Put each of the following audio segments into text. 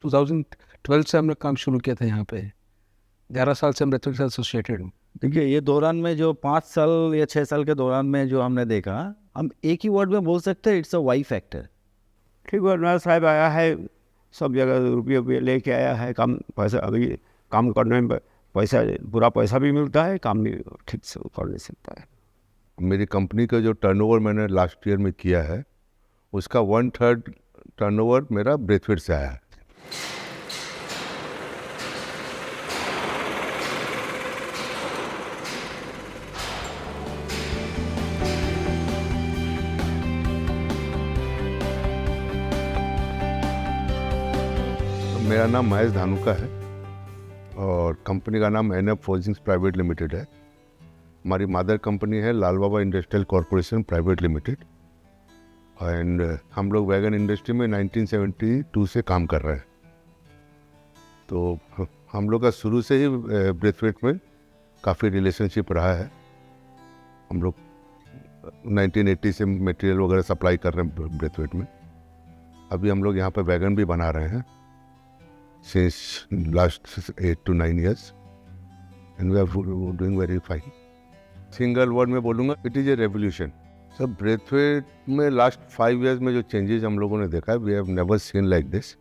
2012 से हमने काम शुरू किया था यहाँ पे। 11 साल से हम ब्रेथवेट से एसोसिएटेड हूँ। देखिए, ये दौरान में जो 5 साल या 6 साल के दौरान में जो हमने देखा, हम एक ही वर्ड में बोल सकते हैं, इट्स अ वाई फैक्टर। ठीक गवर्नर साहब आया है, सब जगह रुपये लेके आया है, काम पैसा अभी काम करने में पैसा पूरा पैसा भी मिलता है, काम भी ठीक से कर नहीं सकता है। मेरी कंपनी का जो टर्नओवर मैंने लास्ट ईयर में किया है, उसका 1/3 टर्नओवर मेरा ब्रेथवेट से आया है। मेरा नाम महेश धानुका है और कंपनी का नाम एनएफ फोर्जिंग्स प्राइवेट लिमिटेड है। हमारी मदर कंपनी है Lal Baba industrial corporation private limited and हम लोग वैगन इंडस्ट्री में 1972 से काम कर रहे हैं। तो हम लोग का शुरू से ही ब्रेथवेट में काफ़ी रिलेशनशिप रहा है। हम लोग 1980 से मटेरियल वगैरह सप्लाई कर रहे हैं ब्रेथवेट में। अभी हम लोग यहाँ पे वैगन भी बना रहे हैं since last 8 to 9 years and we are doing very fine. Single word में बोलूँगा, इट इज़ ए रेवोल्यूशन। सब ब्रेथवेट में लास्ट 5 years में जो चेंजेस हम लोगों ने देखा है, we have never seen like this.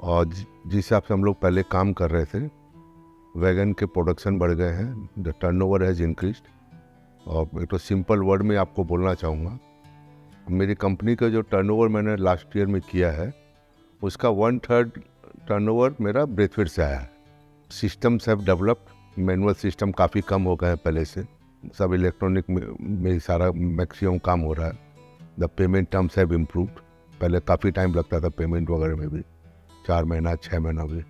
और जिस हिसाब से हम लोग पहले काम कर रहे थे, वैगन के प्रोडक्शन बढ़ गए हैं, द टर्नओवर हैज़ इंक्रीज्ड। और एक तो सिंपल वर्ड में आपको बोलना चाहूँगा, मेरी कंपनी का जो टर्नओवर मैंने लास्ट ईयर में किया है, उसका 1/3 टर्नओवर मेरा ब्रेथवेट से आया है। Systems have developed, manual system काफ़ी कम हो गए हैं पहले से, सब इलेक्ट्रॉनिक में सारा मैक्सिमम काम हो रहा है। The payment terms have improved. पहले काफ़ी टाइम लगता था पेमेंट वगैरह में भी, 4 महीना 6 महीना भी।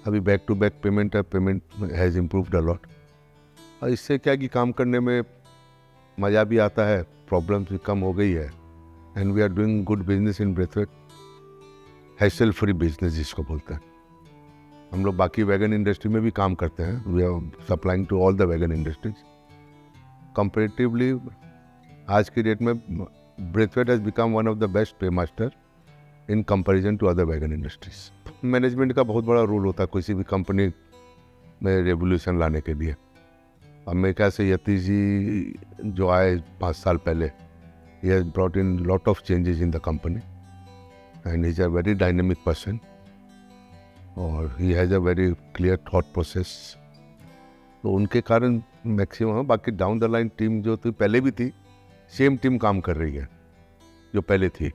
अभी बैक टू बैक पेमेंट है, payment has improved a lot. और इससे क्या कि काम करने में मज़ा भी आता है, प्रॉब्लम्स भी कम हो गई है and we are doing good business in Braithwaite. Hassle free business जिसको बोलते हैं। हम लोग बाकी वैगन इंडस्ट्री में भी काम करते हैं, we are supplying to all the wagon industries. Comparatively आज की डेट में Braithwaite has become one of the best pay master in comparison to other wagon industries. Management का बहुत बड़ा रोल होता है किसी भी कंपनी में रेवोल्यूशन लाने के लिए। अमेरिका से यतीश जी जो आए 5 साल पहले, he has brought in lot of changes in the company and he's a very dynamic person और he has a very clear thought process। तो उनके कारण मैक्सिमम, बाकी डाउन द लाइन टीम जो थी पहले भी थी, सेम टीम काम कर रही है जो पहले थी।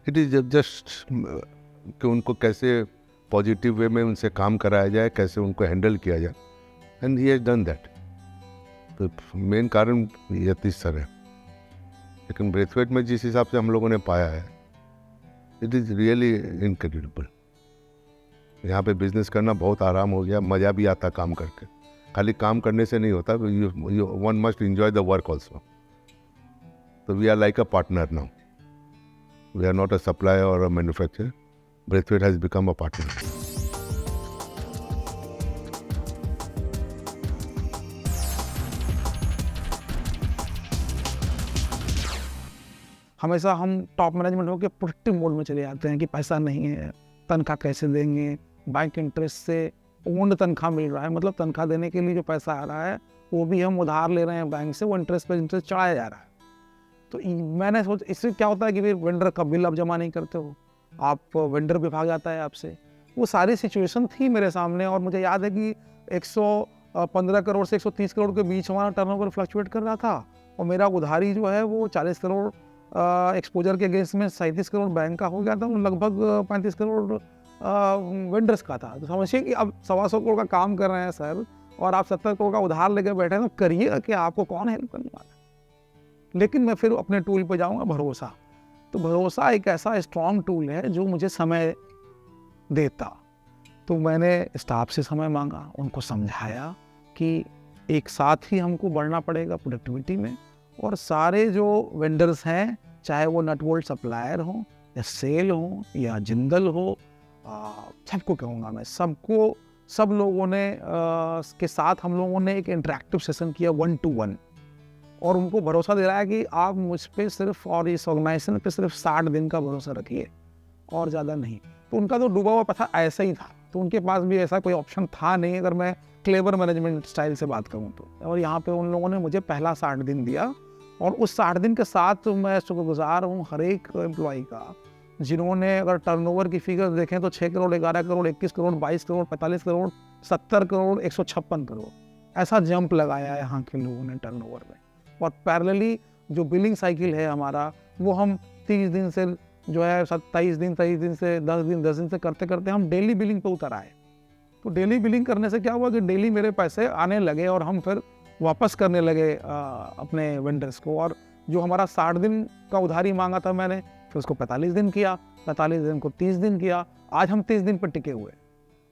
इट इज़ जस्ट कि उनको कैसे पॉजिटिव वे में उनसे काम कराया जाए, कैसे उनको हैंडल किया जाए, and he has done that. तो मेन कारण यतीश सर है। लेकिन ब्रेथवेट में जिस हिसाब से हम लोगों ने पाया है, इट इज़ रियली इनक्रेडिबल। यहाँ पे बिजनेस करना बहुत आराम हो गया, मज़ा भी आता काम करके। खाली काम करने से नहीं होता, one must enjoy the work also. तो we are like a partner now, we are not a supplier और a manufacturer. Braithwaite has become a partner. हमेशा हम टॉप मैनेजमेंट होकर प्रोटेक्टिव मोड में चले जाते हैं कि पैसा नहीं है, तनख्वाह कैसे देंगे, बैंक इंटरेस्ट से ओन्ड तनख्वाह मिल रहा है, मतलब तनख्वाह देने के लिए जो पैसा आ रहा है वो भी हम उधार ले रहे हैं बैंक से, वो इंटरेस्ट पे इंटरेस्ट चढ़ाया जा रहा है। तो मैंने सोचा, इससे क्या होता है कि फिर वेंडर का बिल आप जमा नहीं करते हो, आप वेंडर भी भाग जाता है आपसे। वो सारी सिचुएशन थी मेरे सामने। और मुझे याद है कि 115 करोड़ से 130 करोड़ के बीच हमारा टर्नओवर फ्लक्चुएट कर रहा था और मेरा उधारी जो है वो 40 करोड़ एक्सपोजर के अगेंस्ट में 37 करोड़ बैंक का हो गया था, लगभग 35 करोड़ वेंडर्स का था। तो समझिए कि अब 125 करोड़ का काम कर रहे हैं सर, और आप 70 करोड़ का उधार लेके बैठे हैं, तो करिएगा कि आपको कौन हेल्प करने वाला है। लेकिन मैं फिर अपने टूल पे जाऊंगा, भरोसा। तो भरोसा एक ऐसा स्ट्रॉन्ग टूल है जो मुझे समय देता। तो मैंने स्टाफ से समय मांगा, उनको समझाया कि एक साथ ही हमको बढ़ना पड़ेगा प्रोडक्टिविटी में, और सारे जो वेंडर्स हैं, चाहे वो नट बोल्ट सप्लायर हो या सेल हो या जिंदल हो, सबको कहूँगा मैं, सबको, सब लोगों ने के साथ हम लोगों ने एक इंटरेक्टिव सेशन किया 1 to 1, और उनको भरोसा दिलाया कि आप मुझ पे सिर्फ और इस ऑर्गेनाइजेशन पे सिर्फ 60 दिन का भरोसा रखिए और ज़्यादा नहीं। तो उनका तो डूबा हुआ पैसा ऐसा ही था, तो उनके पास भी ऐसा कोई ऑप्शन था नहीं, अगर मैं क्लेवर मैनेजमेंट स्टाइल से बात करूँ तो। और यहाँ पे उन लोगों ने मुझे पहला 60 दिन दिया, और उस 60 दिन के साथ मैं शुक्रगुजार हूँ हर एक एम्प्लॉई का, जिन्होंने अगर टर्नओवर की फिगर देखें तो 6 करोड़, 11 करोड़, 21 करोड़, 22 करोड़, 45 करोड़, 70 करोड़, 156 करोड़, ऐसा जंप लगाया है यहाँ के लोगों ने टर्नओवर में। और पैरेलली जो बिलिंग साइकिल है हमारा, वो हम 30 दिन से जो है 27 दिन, 23 दिन से 10 दिन से करते करते हम डेली बिलिंग पे उतर आए। तो डेली बिलिंग करने से क्या हुआ कि डेली मेरे पैसे आने लगे, और हम फिर वापस करने लगे अपने वेंडर्स को। और जो हमारा 60 दिन का उधारी मांगा था मैंने, फिर उसको 45 दिन किया, 45 दिन को 30 दिन किया, आज हम 30 दिन पर टिके हुए।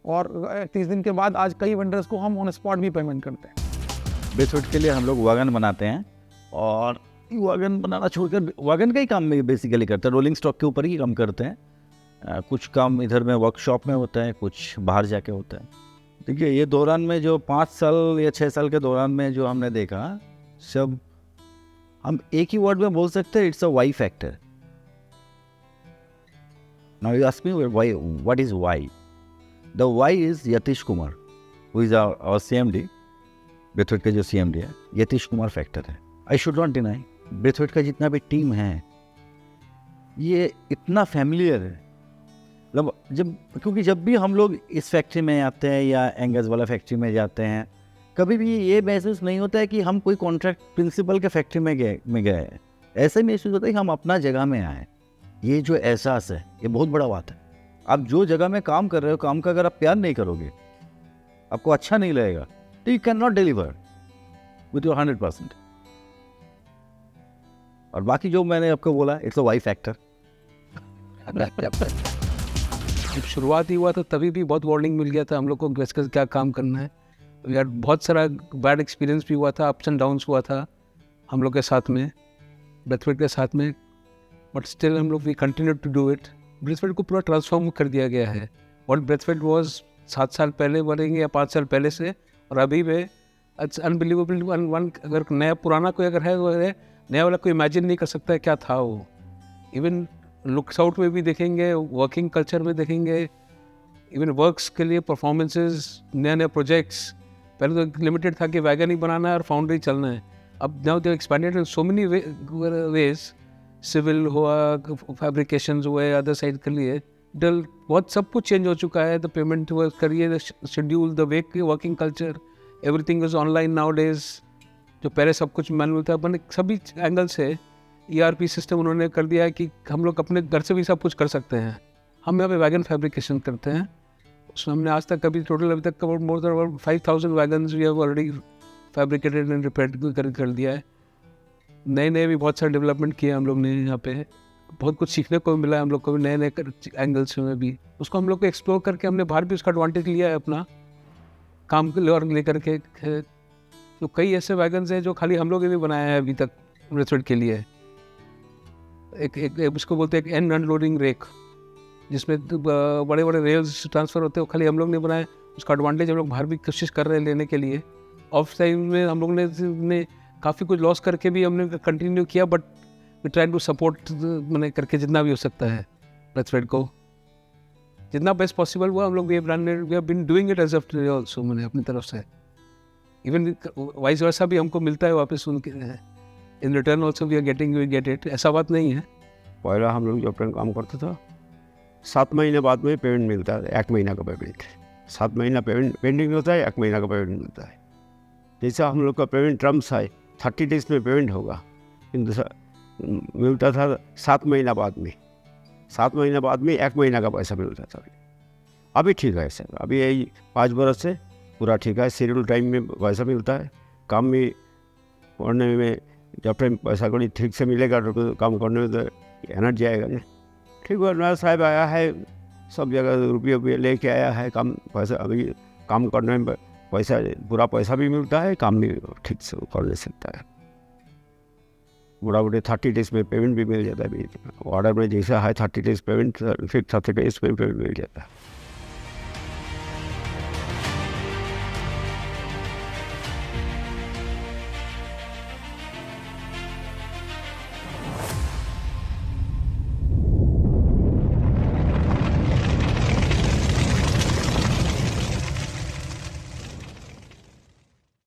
और 30 दिन के बाद आज कई वेंडर्स को हम ऑन स्पॉट भी पेमेंट करते हैं। ब्रेथवेट के लिए हम लोग वैगन बनाते हैं, और वैगन बनाना छोड़कर वैगन का ही काम में बेसिकली करते हैं, रोलिंग स्टॉक के ऊपर ही काम करते हैं। कुछ काम इधर में वर्कशॉप में होता है, कुछ बाहर जाके होता है। देखिए, ये दौरान में जो 5 साल या 6 साल के दौरान में जो हमने देखा, सब हम एक ही वर्ड में बोल सकते हैं, it's a Y factor. Now you ask me why, what is Y? The Y is Yatish Kumar, who is our CMD, Braithwaite के जो CMD है, यतीश कुमार फैक्टर है। I should not deny, Braithwaite का जितना भी टीम है, ये इतना फैमिलियर है। मतलब क्योंकि जब भी हम लोग इस फैक्ट्री में आते हैं या एंगस वाला फैक्ट्री में जाते हैं, कभी भी ये महसूस नहीं होता है कि हम कोई कॉन्ट्रैक्ट प्रिंसिपल के फैक्ट्री में गए हैं। ऐसे महसूस होता है कि हम अपना जगह में आए। ये जो एहसास है, ये बहुत बड़ा बात है। आप जो जगह में काम कर रहे हो, काम का अगर आप प्यार नहीं करोगे, आपको अच्छा नहीं लगेगा, तो you can not deliver with your 100%। और बाकी जो मैंने आपको बोला, इट्स अ वाई फैक्टर। जब शुरुआत ही हुआ था तभी भी बहुत वार्निंग मिल गया था हम लोग को कैसे क्या काम करना है। यार बहुत सारा बैड एक्सपीरियंस भी हुआ था, अप्स एंड डाउन्स हुआ था हम लोग के साथ में, ब्रेथवेट के साथ में, बट स्टिल हम लोग we continue to do it. Braithwaite को पूरा ट्रांसफॉर्म कर दिया गया है। और ब्रेथवेट वॉज 7 साल पहले बनेंगे या 5 साल पहले से, और अभी में इट्स अनबिलीवेबल। वन अगर नया पुराना कोई अगर है, वो है नया वाला कोई इमेजिन नहीं कर सकता है क्या था वो। इवन लुक्स आउट में भी देखेंगे, वर्किंग कल्चर में देखेंगे, इवन वर्क्स के लिए परफॉर्मेंसेस, नए नए प्रोजेक्ट्स। पहले तो लिमिटेड था कि वैगन ही बनाना है और फाउंड्री चलना है। अब now they expanded in so many ways, civil हुआ, फैब्रिकेशंस हुए, अदर साइड के लिए डल बहुत सब कुछ चेंज हो चुका है। द पेमेंट वर्क करिए, the schedule, the way working culture, everything is online now days. जो पहले सब कुछ मैनुअल था, मैंने सभी एंगल से ERP सिस्टम उन्होंने कर दिया है कि हम लोग अपने घर से भी सब कुछ कर सकते हैं। हम यहाँ पे वैगन फैब्रिकेशन करते हैं, उसमें हमने आज तक अभी तक more than 5000 wagons we have already fabricated and repaired कर दिया है। नए भी बहुत सारे डेवलपमेंट किए हम लोग ने यहाँ पे, बहुत कुछ सीखने को मिला है हम लोग को भी, नए एंगल्स में भी। उसको हम लोग को एक्सप्लोर करके हमने बाहर भी उसका एडवांटेज लिया है अपना काम के लिए और लेकर के। तो कई ऐसे वैगन्स हैं जो खाली हम लोग ने भी बनाया है अभी तक ब्रेथवेट के लिए। एक उसको बोलते हैं एक एंड अनलोडिंग रेक, जिसमें बड़े बड़े रेल्स ट्रांसफ़र होते हैं, वो खाली हम लोग ने बनाया। उसका एडवांटेज हम लोग बाहर भी कोशिश कर रहे हैं लेने के लिए। ऑफ टाइम में हम लोग ने काफ़ी कुछ लॉस करके भी हमने कंटिन्यू किया, but we try to support मैंने करके जितना भी हो सकता है ब्रेथवेट को, जितना बेस्ट पॉसिबल हुआ हम लोग we have been doing it as of today also, मैंने अपनी तरफ से। इवन वाइस वर्सा भी हमको मिलता है वापस सुन के, in return also we get it, ऐसा बात नहीं है। पहला हम लोग जब अपना काम करता था, 7 महीने बाद में पेमेंट मिलता है, 1 महीना का पेमेंट। 7 महीना पेमेंट पेंडिंग होता है, 1 महीना का पेमेंट मिलता है। जैसा हम लोग का पेमेंट टर्म्स है 30 डेज में पेमेंट होगा, मिलता था 7 महीना बाद में। 7 महीना बाद में 1 महीना का पैसा मिलता था। अभी ठीक है सर, अभी यही 5 बरस से पूरा ठीक है। शेड्यूल टाइम में पैसा मिलता है, काम में पढ़ने में जब टाइम पैसा कड़ी ठीक से मिलेगा तो काम करने में तो एनर्जी आएगा ना। ठीक है, नया साहब आया है, सब जगह रुपये लेके आया है, काम पैसा अभी काम करने में पैसा पूरा पैसा भी मिलता है, काम भी ठीक से कर ले सकता है। बड़ा 30 डेज में पेमेंट भी मिल जाता है। ऑर्डर में जैसा है 30 डेज पेमेंट, फिर 30 डेज में पेमेंट मिल जाता है।